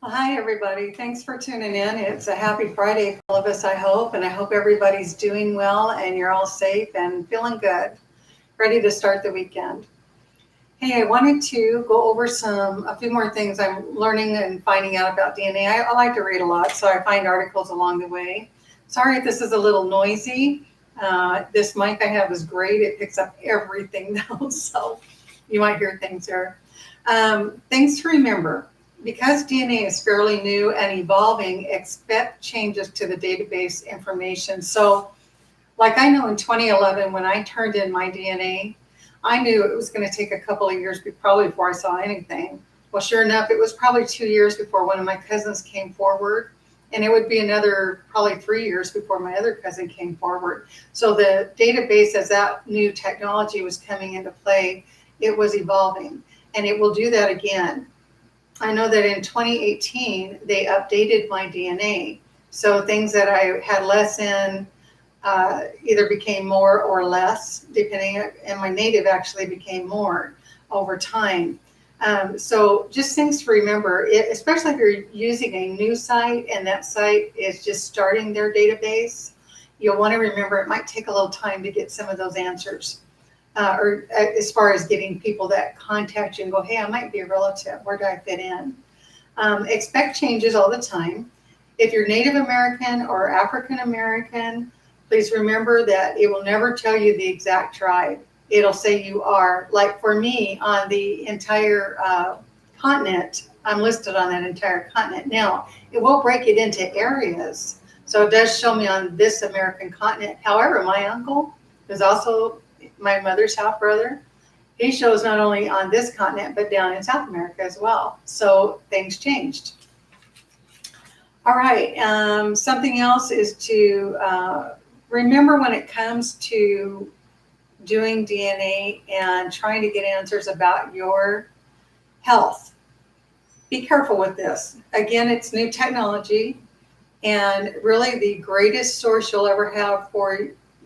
Well, hi, everybody. Thanks for tuning in. It's a happy Friday for all of us, I hope. And I hope everybody's doing well and you're all safe and feeling good, ready to start the weekend. Hey, I wanted to go over a few more things I'm learning and finding out about DNA. I like to read a lot, so I find articles along the way. Sorry if this is a little noisy. This mic I have is great. It picks up everything though, so you might hear things there. Things to remember. Because DNA is fairly new and evolving, expect changes to the database information. So, like I know in 2011, when I turned in my DNA, I knew it was going to take a couple of years probably before I saw anything. Well, sure enough, it was probably 2 years before one of my cousins came forward, and it would be another probably 3 years before my other cousin came forward. So the database, as that new technology was coming into play, it was evolving, and it will do that again. I know that in 2018, they updated my DNA. So things that I had less in either became more or less, depending, and my native actually became more over time. So just things to remember, especially if you're using a new site and that site is just starting their database, you'll want to remember it might take a little time to get some of those answers. Or as far as getting people that contact you and go, hey, I might be a relative. Where do I fit in? Expect changes all the time. If you're Native American or African American, please remember that it will never tell you the exact tribe. It'll say you are. Like for me, on the entire continent, I'm listed on that entire continent. Now, it will break it into areas. So it does show me on this American continent. However, my uncle is also my mother's half brother. He shows not only on this continent, but down in South America as well. So things changed. All right. Something else is to remember when it comes to doing DNA and trying to get answers about your health. Be careful with this. Again, it's new technology, and really the greatest source you'll ever have for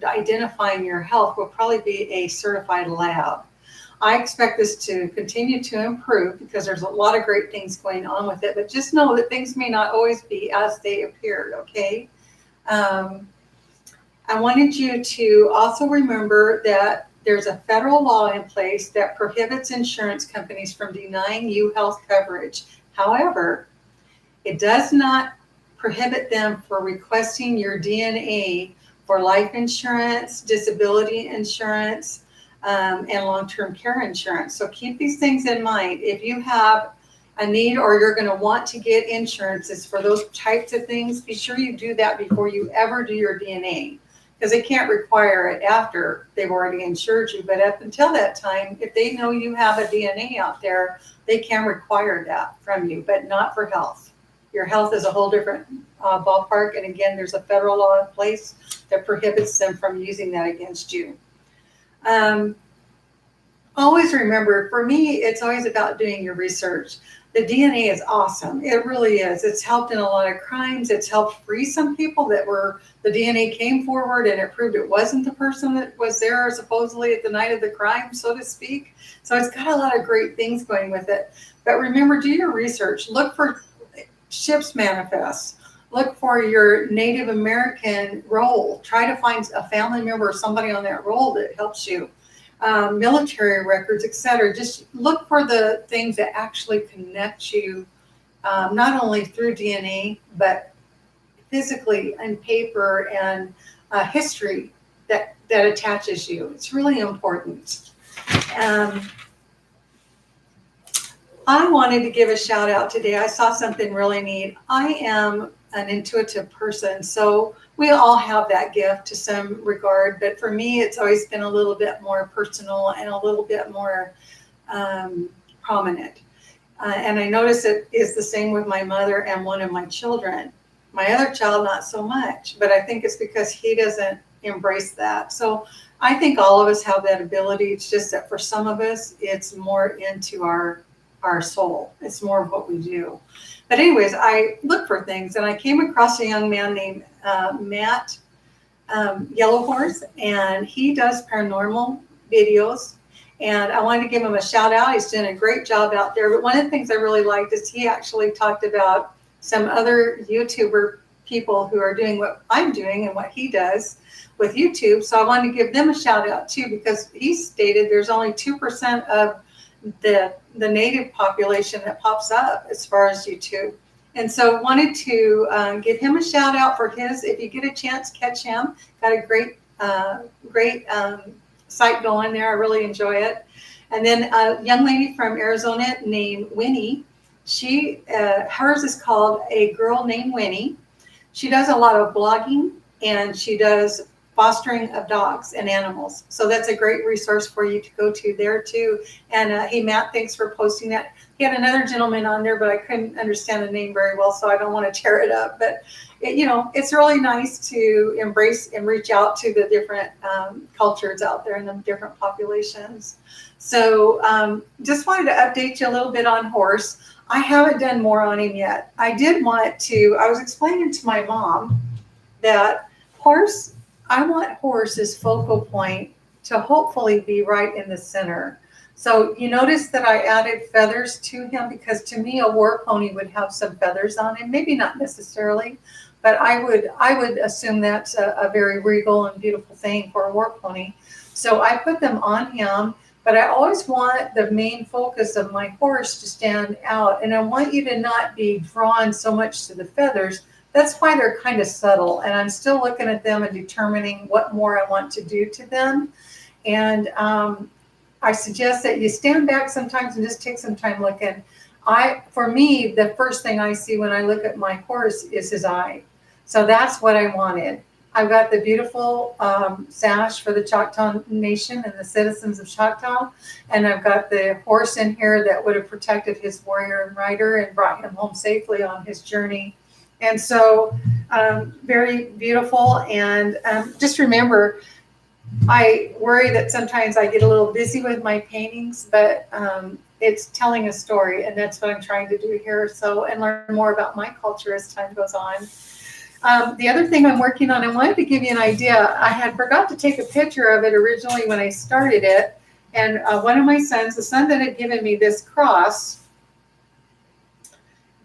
identifying your health will probably be a certified lab. I expect this to continue to improve because there's a lot of great things going on with it, but just know that things may not always be as they appeared, okay? I wanted you to also remember that there's a federal law in place that prohibits insurance companies from denying you health coverage. However, it does not prohibit them for requesting your DNA for life insurance, disability insurance, and long-term care insurance. So keep these things in mind. If you have a need or you're going to want to get insurances for those types of things, be sure you do that before you ever do your DNA, because they can't require it after they've already insured you. But up until that time, if they know you have a DNA out there, they can require that from you, but not for health. Your health is a whole different ballpark. And again, there's a federal law in place that prohibits them from using that against you. Always remember, for me, it's always about doing your research. The DNA is awesome. It really is. It's helped in a lot of crimes. It's helped free some people the DNA came forward and it proved it wasn't the person that was there supposedly at the night of the crime, so to speak. So it's got a lot of great things going with it. But remember, do your research. Look for ships manifests. Look for your Native American role. Try to find a family member or somebody on that role that helps you. Military records, etc. Just look for the things that actually connect you, not only through DNA, but physically and paper and history that attaches you. It's really important. I wanted to give a shout out today. I saw something really neat. I am an intuitive person, so we all have that gift to some regard, but for me, it's always been a little bit more personal and a little bit more prominent. And I notice it is the same with my mother and one of my children. My other child, not so much, but I think it's because he doesn't embrace that. So I think all of us have that ability. It's just that for some of us, it's more into our soul. It's more of what we do. But anyways, I looked for things and I came across a young man named Matt Yellowhorse, and he does paranormal videos. And I wanted to give him a shout out. He's doing a great job out there. But one of the things I really liked is he actually talked about some other YouTuber people who are doing what I'm doing and what he does with YouTube. So I wanted to give them a shout out too, because he stated there's only 2% of the native population that pops up as far as YouTube. And so wanted to give him a shout out for his, if you get a chance, catch him. Got a great site going there. I really enjoy it. And then a young lady from Arizona named Winnie, hers is called A Girl Named Winnie. She does a lot of blogging, and she does fostering of dogs and animals. So that's a great resource for you to go to there too. And hey, Matt, thanks for posting that. He had another gentleman on there, but I couldn't understand the name very well, so I don't want to tear it up. But it's really nice to embrace and reach out to the different cultures out there and the different populations. So just wanted to update you a little bit on Horse. I haven't done more on him yet. I was explaining to my mom that I want Horse's focal point to hopefully be right in the center. So you notice that I added feathers to him, because to me a war pony would have some feathers on him. Maybe not necessarily, but I would assume that's a very regal and beautiful thing for a war pony. So I put them on him, but I always want the main focus of my horse to stand out. And I want you to not be drawn so much to the feathers. That's why they're kind of subtle. And I'm still looking at them and determining what more I want to do to them. And I suggest that you stand back sometimes and just take some time looking. For me, the first thing I see when I look at my horse is his eye. So that's what I wanted. I've got the beautiful sash for the Choctaw Nation and the citizens of Choctaw. And I've got the horse in here that would have protected his warrior and rider and brought him home safely on his journey. And so very beautiful. And just remember, I worry that sometimes I get a little busy with my paintings, but it's telling a story, and that's what I'm trying to do here. So, and learn more about my culture as time goes on. The other thing I'm working on, I wanted to give you an idea. I had forgot to take a picture of it originally when I started it. And one of my sons, the son that had given me this cross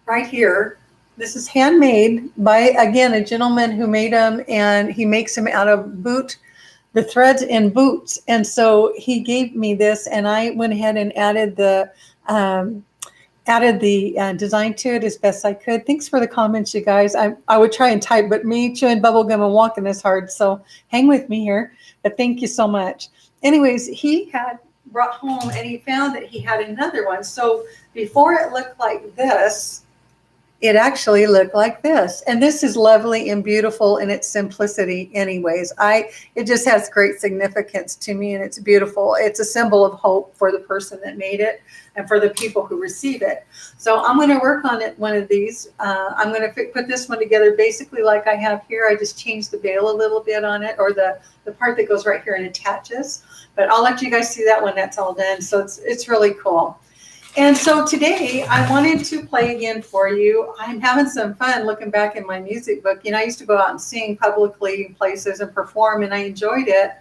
right here, this is handmade by, again, a gentleman who made them, and he makes them out of the threads in boots. And so he gave me this, and I went ahead and added the design to it as best I could. Thanks for the comments, you guys. I would try and type, but me chewing bubble gum and walking is hard. So hang with me here, but thank you so much. Anyways, he had brought home, and he found that he had another one. So before it looked like this, it actually looked like this. And this is lovely and beautiful in its simplicity anyways. It just has great significance to me, and it's beautiful. It's a symbol of hope for the person that made it and for the people who receive it. So I'm going to work on one of these. I'm going to put this one together basically like I have here. I just changed the bail a little bit on it, or the part that goes right here and attaches. But I'll let you guys see that when that's all done. So it's really cool. And so today I wanted to play again for you. I'm having some fun looking back in my music book. I used to go out and sing publicly in places and perform, and I enjoyed it.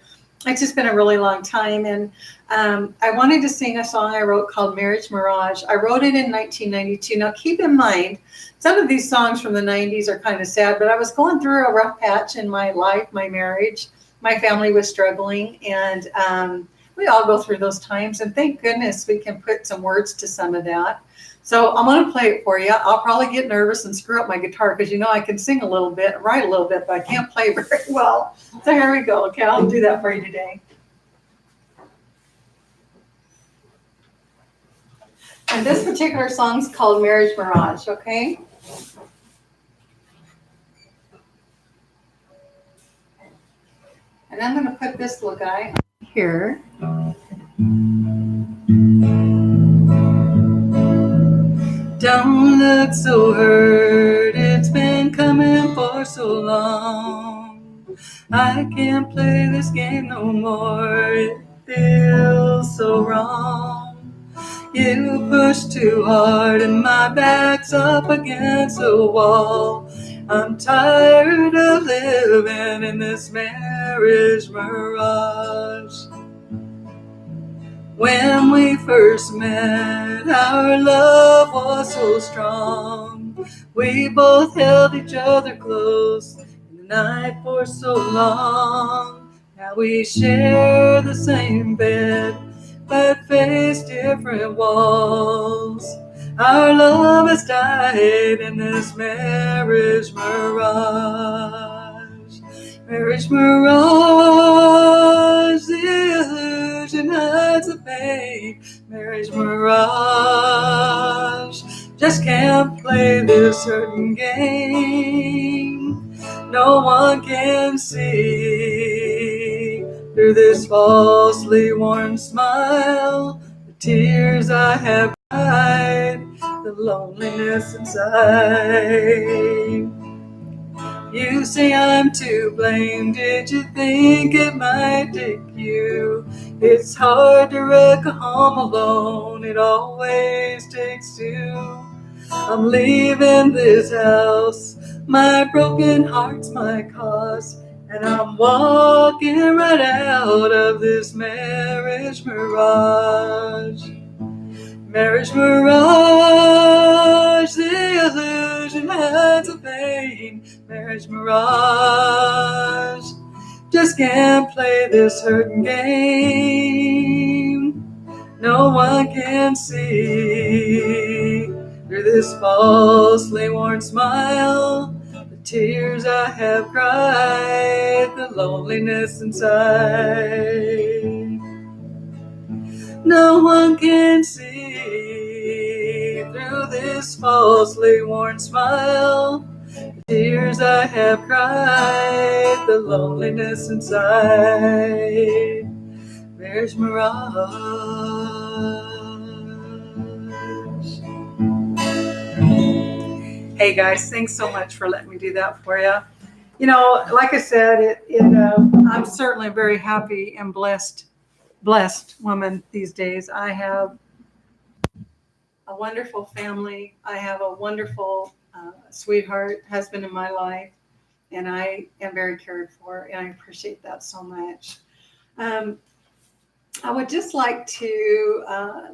It's just been a really long time. And I wanted to sing a song I wrote called Marriage Mirage. I wrote it in 1992. Now keep in mind, some of these songs from the 90s are kind of sad, but I was going through a rough patch in my life, my marriage. My family was struggling, and we all go through those times, and thank goodness we can put some words to some of that. So I'm going to play it for you. I'll probably get nervous and screw up my guitar, because I can sing a little bit, write a little bit, but I can't play very well. So here we go. Okay, I'll do that for you today. And this particular song is called Marriage Mirage, okay? And I'm going to put this little guy here. Don't look so hurt, it's been coming for so long. I can't play this game no more, it feels so wrong. You push too hard and my back's up against the wall. I'm tired of living in this marriage mirage. When we first met, our love was so strong. We both held each other close in the night for so long. Now we share the same bed, but face different walls. Our love has died in this marriage mirage. Marriage mirage, the illusion hides the pain. Marriage mirage, just can't play this certain game. No one can see through this falsely worn smile. The tears I have cried, the loneliness inside. You say I'm to blame. Did you think it might take you? It's hard to wreck a home alone. It always takes two. I'm leaving this house. My broken heart's my cause. And I'm walking right out of this marriage mirage. Marriage mirage, the illusion hides the pain. Marriage mirage, just can't play this hurting game. No one can see through this falsely worn smile. The tears I have cried, the loneliness inside. No one can see through this falsely worn smile. The tears I have cried, the loneliness inside. There's mirage. Hey guys, thanks so much for letting me do that for you. You know, like I said, I'm certainly a very happy and blessed woman these days. I have a wonderful family. I have a wonderful sweetheart husband in my life, and I am very cared for, and I appreciate that so much. I would just like to,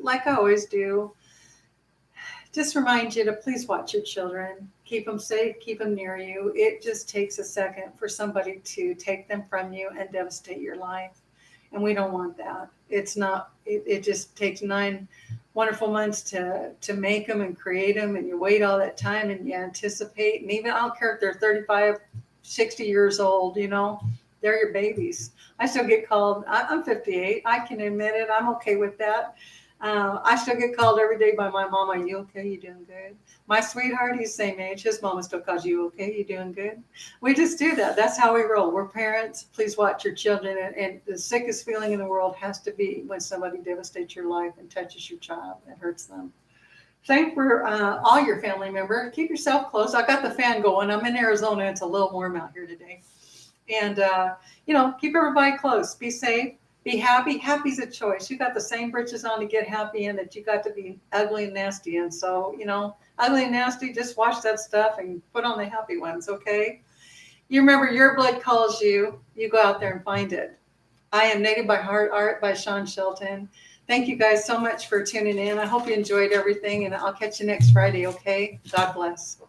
like I always do, just remind you to please watch your children. Keep them safe, keep them near you. It just takes a second for somebody to take them from you and devastate your life. And we don't want that. It just takes 9 wonderful months to make them and create them. And you wait all that time and you anticipate. And even, I don't care if they're 35, 60 years old, you know, they're your babies. I still get called. I'm 58. I can admit it. I'm okay with that. I still get called every day by my mom. Are you okay? You doing good? My sweetheart, he's the same age. His mama still calls you okay? You doing good? We just do that. That's how we roll. We're parents. Please watch your children. And the sickest feeling in the world has to be when somebody devastates your life and touches your child and hurts them. Same for all your family members. Keep yourself close. I got the fan going. I'm in Arizona. It's a little warm out here today. And, you know, keep everybody close. Be safe. Be happy. Happy's a choice. You got the same britches on to get happy in that you got to be ugly and nasty in. So, you know, ugly and nasty, just wash that stuff and put on the happy ones, okay? You remember your blood calls you. You go out there and find it. I am Native by Heart Art by Shawn Shelton. Thank you guys so much for tuning in. I hope you enjoyed everything, and I'll catch you next Friday, okay? God bless.